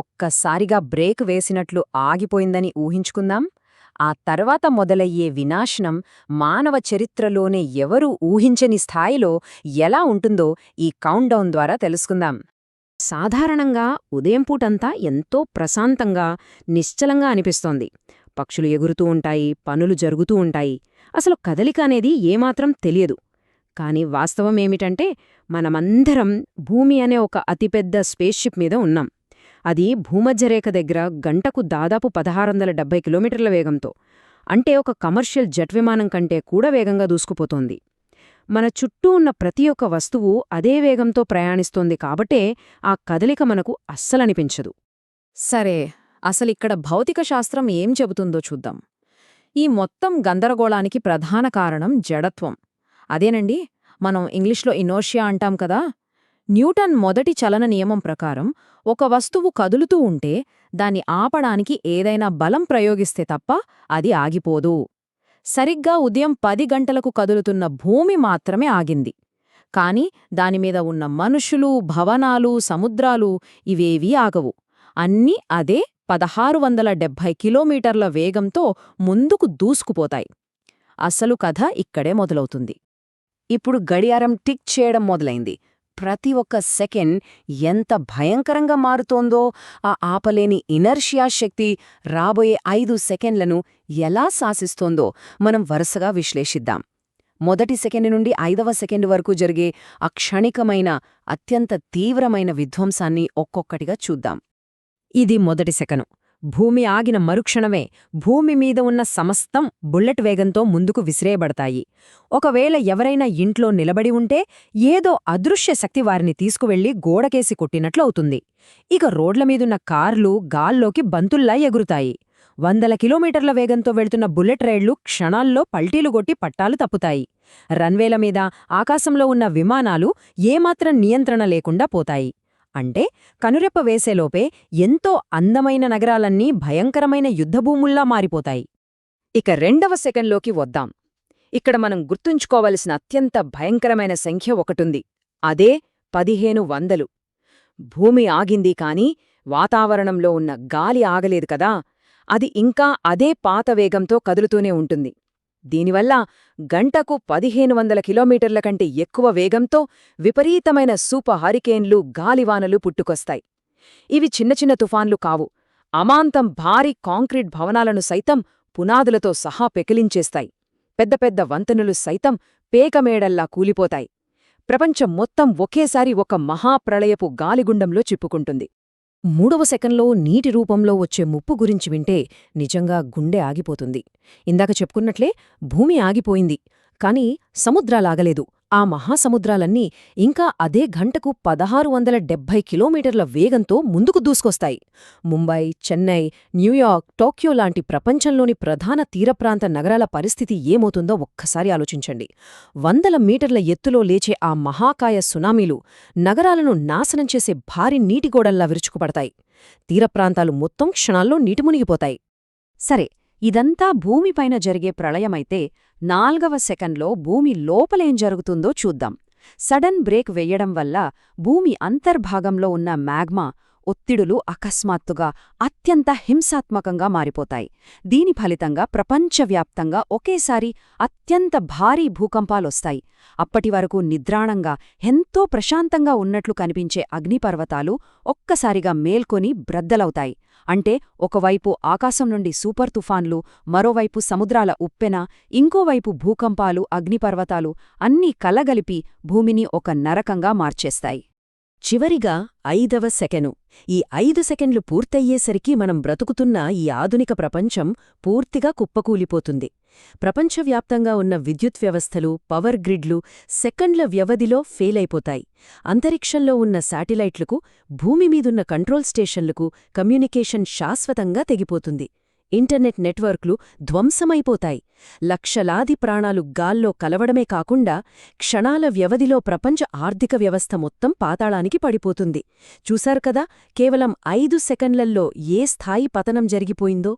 ఒక్కసారిగా బ్రేక్ వేసినట్లు ఆగిపోయిందని ఊహించుకుందాం. ఆ తర్వాత మొదలయ్యే వినాశనం మానవ చరిత్రలోనే ఎవరూ ఊహించని స్థాయిలో ఎలా ఉంటుందో ఈ కౌంట్డౌన్ ద్వారా తెలుసుకుందాం. సాధారణంగా ఉదయం పూటంతా ఎంతో ప్రశాంతంగా, నిశ్చలంగా అనిపిస్తోంది. పక్షులు ఎగురుతూ ఉంటాయి, పనులు జరుగుతూ ఉంటాయి. అసలు కదలిక అనేది ఏమాత్రం తెలియదు. కాని వాస్తవమేమిటంటే మనమందరం భూమి అనే ఒక అతిపెద్ద స్పేస్‌షిప్ మీద ఉన్నాం. అది భూమధ్యరేఖ దగ్గర గంటకు దాదాపు 1670 కిలోమీటర్ల వేగంతో, అంటే ఒక కమర్షియల్ జెట్ విమానం కంటే కూడా వేగంగా దూసుకుపోతోంది. మన చుట్టూ ఉన్న ప్రతి ఒక్క వస్తువు అదే వేగంతో ప్రయాణిస్తోంది కాబట్టే ఆ కదలిక మనకు అస్సలనిపించదు. సరే, అసలిక్కడ భౌతిక శాస్త్రం ఏం చెబుతుందో చూద్దాం. ఈ మొత్తం గందరగోళానికి ప్రధాన కారణం జడత్వం. అదేనండి, మనం ఇంగ్లీష్లో ఇనోర్షియా అంటాం కదా. న్యూటన్ మొదటి చలన నియమం ప్రకారం ఒక వస్తువు కదులుతూ ఉంటే దాన్ని ఆపడానికి ఏదైనా బలం ప్రయోగిస్తే తప్ప అది ఆగిపోదు. సరిగ్గా ఉదయం 10 గంటలకు కదులుతున్న భూమి మాత్రమే ఆగింది. కాని దానిమీద ఉన్న మనుషులు, భవనాలు, సముద్రాలు ఇవేవీ ఆగవు. అన్నీ అదే 1670 కిలోమీటర్ల వేగంతో ముందుకు దూసుకుపోతాయి. అసలు కథ ఇక్కడే మొదలవుతుంది. ఇప్పుడు గడియారం టిక్ చేయడం మొదలైంది. ప్రతి ఒక్క సెకండ్ ఎంత భయంకరంగా మారుతోందో, ఆ ఆపలేని ఇనర్షియా శక్తి రాబోయే 5 సెకండ్లను ఎలా శాసిస్తోందో మనం వరుసగా విశ్లేషిద్దాం. మొదటి సెకండ్ నుండి 5వ సెకండ్ వరకు జరిగే ఆ క్షణికమైన, అత్యంత తీవ్రమైన విధ్వంసాన్ని ఒక్కొక్కటిగా చూద్దాం. ఇది మొదటి సెకను. భూమి ఆగిన మరుక్షణమే భూమి మీద ఉన్న సమస్తం బుల్లెట్ వేగంతో ముందుకు విసిరేయబడతాయి. ఒకవేళ ఎవరైనా ఇంట్లో నిలబడి ఉంటే ఏదో అదృశ్య శక్తి వారిని తీసుకువెళ్లి గోడకేసి కొట్టినట్లు అవుతుంది. ఇక రోడ్లమీదున్న కార్లు గాల్లోకి బంతుల్లా ఎగురుతాయి. 100 కిలోమీటర్ల వేగంతో వెళ్తున్న బుల్లెట్ రైళ్లు క్షణాల్లో పల్టీలు కొట్టి పట్టాలు తప్పుతాయి. రన్వేల మీద, ఆకాశంలో ఉన్న విమానాలు ఏమాత్రం నియంత్రణ లేకుండా పోతాయి. అంటే కనురెప్ప వేసేలోపే ఎంతో అందమైన నగరాలన్నీ భయంకరమైన యుద్ధభూముల్లా మారిపోతాయి. ఇక 2వ సెకండ్లోకి వద్దాం. ఇక్కడ మనం గుర్తుంచుకోవలసిన అత్యంత భయంకరమైన సంఖ్య ఒకటుంది. అదే 1500. భూమి ఆగింది కాని వాతావరణంలో ఉన్న గాలి ఆగలేదు కదా. అది ఇంకా అదే పాత వేగంతో కదులుతూనే ఉంటుంది. దీనివల్ల గంటకు 1500 కిలోమీటర్ల కంటే ఎక్కువ వేగంతో విపరీతమైన సూపర్ హరికేన్లు, గాలివానలు పుట్టుకొస్తాయి. ఇవి చిన్న చిన్న తుఫాన్లు కావు. అమాంతం భారీ కాంక్రీట్ భవనాలను సైతం పునాదులతో సహా పెకిలించేస్తాయి. పెద్ద పెద్ద వంతెనలు సైతం పేకమేడల్లా కూలిపోతాయి. ప్రపంచం మొత్తం ఒకేసారి ఒక మహాప్రళయపు గాలిగుండంలో చిప్పుకుంటుంది. 3వ సెకండ్లో నీటి రూపంలో వచ్చే ముప్పు గురించి వింటే నిజంగా గుండె ఆగిపోతుంది. ఇందాక చెప్పుకున్నట్లే భూమి ఆగిపోయింది, కాని సముద్రాలాగలేదు. ఆ మహాసముద్రాలన్నీ ఇంకా అదే గంటకు 1670 కిలోమీటర్ల వేగంతో ముందుకు దూసుకొస్తాయి. ముంబై, చెన్నై, న్యూయార్క్, టోక్యో లాంటి ప్రపంచంలోని ప్రధాన తీరప్రాంత నగరాల పరిస్థితి ఏమవుతుందో ఒక్కసారి ఆలోచించండి. 100 మీటర్ల ఎత్తులో లేచే ఆ మహాకాయ సునామీలు నగరాలను నాశనం చేసే భారీ నీటిగోడల్లా విరుచుకుపడతాయి. తీరప్రాంతాలు మొత్తం క్షణాల్లో నీటిమునిగిపోతాయి. సరే, ఇదంతా భూమిపైన జరిగే ప్రళయమైతే 4వ సెకండ్లో భూమి లోపలేం జరుగుతుందో చూద్దాం. సడన్ బ్రేక్ వెయ్యడం వల్ల భూమి అంతర్భాగంలో ఉన్న మ్యాగ్మా ఒత్తిడులు అకస్మాత్తుగా అత్యంత హింసాత్మకంగా మారిపోతాయి. దీని ఫలితంగా ప్రపంచవ్యాప్తంగా ఒకేసారి అత్యంత భారీ భూకంపాలొస్తాయి. అప్పటివరకు నిద్రాణంగా ఎంతో ప్రశాంతంగా ఉన్నట్లు కనిపించే అగ్నిపర్వతాలు ఒక్కసారిగా మేల్కొని బ్రద్దలవుతాయి. అంటే ఒకవైపు ఆకాశం నుండి సూపర్ తుఫాన్లు, మరోవైపు సముద్రాల ఉప్పెన, ఇంకోవైపు భూకంపాలు, అగ్నిపర్వతాలు అన్నీ కలగలిపి భూమిని ఒక నరకంగా మార్చేస్తాయి. చివరిగా 5వ సెకను. ఈ 5 సెకండ్లు పూర్తయ్యేసరికి మనం బ్రతుకుతున్న ఈ ఆధునిక ప్రపంచం పూర్తిగా కుప్పకూలిపోతుంది. ప్రపంచవ్యాప్తంగా ఉన్న విద్యుత్ వ్యవస్థలు, పవర్ గ్రిడ్లు సెకండ్ల వ్యవధిలో ఫెయిలైపోతాయి. అంతరిక్షంలో ఉన్న శాటిలైట్లకు, భూమిమీదున్న కంట్రోల్ స్టేషన్లకు కమ్యూనికేషన్ శాశ్వతంగా తెగిపోతుంది. ఇంటర్నెట్ నెట్వర్క్లు ధ్వంసమైపోతాయి. లక్షలాది ప్రాణాలు గాల్లో కలవడమే కాకుండా క్షణాల వ్యవధిలో ప్రపంచ ఆర్థిక వ్యవస్థ మొత్తం పాతాళానికి పడిపోతుంది. చూశారు కదా, కేవలం 5 సెకండ్లల్లో ఏ స్థాయి పతనం జరిగిపోయిందో.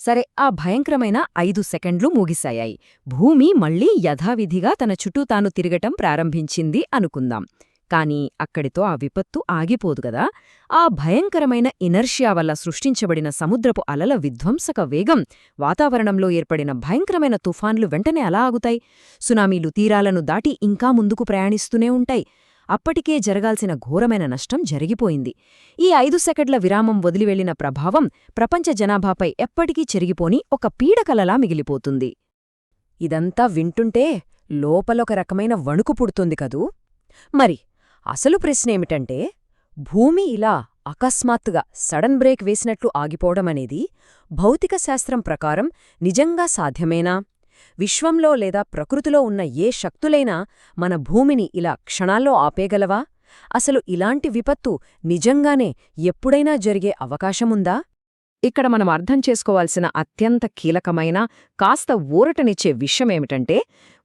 సరే, ఆ భయంకరమైన 5 సెకండ్లు ముగిశాయి. భూమి మళ్లీ యథావిధిగా తన చుట్టూ తాను తిరగటం ప్రారంభించింది అనుకుందాం. కాని అక్కడితో ఆ విపత్తు ఆగిపోదు గదా. ఆ భయంకరమైన ఇనర్షియా వల్ల సృష్టించబడిన సముద్రపు అలల విధ్వంసక వేగం, వాతావరణంలో ఏర్పడిన భయంకరమైన తుఫాన్లు వెంటనే ఎలా ఆగుతాయి? సునామీలు తీరాలను దాటి ఇంకా ముందుకు ప్రయాణిస్తూనే ఉంటాయి. అప్పటికే జరగాల్సిన ఘోరమైన నష్టం జరిగిపోయింది. ఈ 5 సెకండ్ల విరామం వదిలివెళ్లిన ప్రభావం ప్రపంచ జనాభాపై ఎప్పటికీ చెరిగిపోని ఒక పీడకలలా మిగిలిపోతుంది. ఇదంతా వింటుంటే లోపలొక రకమైన వణుకు పుడుతుంది కదూ. మరి అసలు ప్రశ్నేమిటంటే, భూమి ఇలా అకస్మాత్తుగా సడన్ బ్రేక్ వేసినట్లు ఆగిపోవడమనేది భౌతిక శాస్త్రం ప్రకారం నిజంగా సాధ్యమేనా? విశ్వంలో లేదా ప్రకృతిలో ఉన్న ఏ శక్తులైనా మన భూమిని ఇలా క్షణాల్లో ఆపేగలవా? అసలు ఇలాంటి విపత్తు నిజంగానే ఎప్పుడైనా జరిగే అవకాశముందా? ఇక్కడ మనం అర్థం చేసుకోవాల్సిన అత్యంత కీలకమైన, కాస్త ఊరటనిచ్చే విషయమేమిటంటే,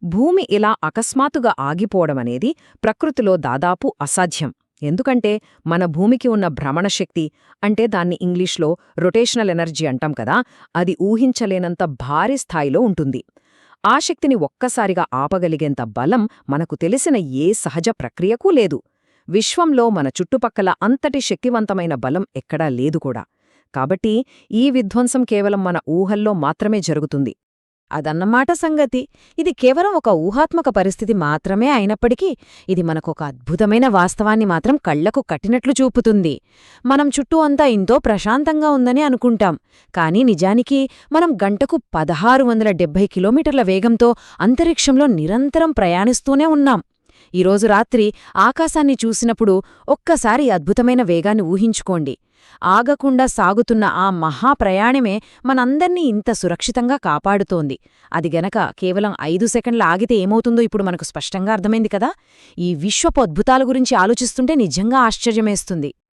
భూమి ఇలా అకస్మాత్తుగా ఆగిపోవడమనేది ప్రకృతిలో దాదాపు అసాధ్యం. ఎందుకంటే మన భూమికి ఉన్న భ్రమణశక్తి, అంటే దాన్ని ఇంగ్లీష్లో రొటేషనల్ ఎనర్జీ అంటాం కదా, అది ఊహించలేనంత భారీ స్థాయిలో ఉంటుంది. ఆ శక్తిని ఒక్కసారిగా ఆపగలిగేంత బలం మనకు తెలిసిన ఏ సహజ ప్రక్రియకూ లేదు. విశ్వంలో మన చుట్టుపక్కల అంతటి శక్తివంతమైన బలం ఎక్కడా లేదు కూడా. కాబట్టి ఈ విధ్వంసం కేవలం మన ఊహల్లో మాత్రమే జరుగుతుంది. అదన్నమాట సంగతి. ఇది కేవలం ఒక ఊహాత్మక పరిస్థితి మాత్రమే అయినప్పటికీ ఇది మనకొక అద్భుతమైన వాస్తవాన్ని మాత్రం కళ్లకు కట్టినట్లు చూపుతుంది. మనం చుట్టూ అంతా ఎంతో ప్రశాంతంగా ఉందని అనుకుంటాం, కానీ నిజానికి మనం గంటకు 1670 కిలోమీటర్ల వేగంతో అంతరిక్షంలో నిరంతరం ప్రయాణిస్తూనే ఉన్నాం. ఈరోజు రాత్రి ఆకాశాన్ని చూసినప్పుడు ఒక్కసారి అద్భుతమైన వేగాన్ని ఊహించుకోండి. ఆగకుండా సాగుతున్న ఆ మహాప్రయాణమే మనందర్నీ ఇంత సురక్షితంగా కాపాడుతోంది. అది గనక కేవలం 5 సెకండ్లు ఆగితే ఏమవుతుందో ఇప్పుడు మనకు స్పష్టంగా అర్థమైంది కదా. ఈ విశ్వపు అద్భుతాల గురించి ఆలోచిస్తుంటే నిజంగా ఆశ్చర్యమేస్తుంది.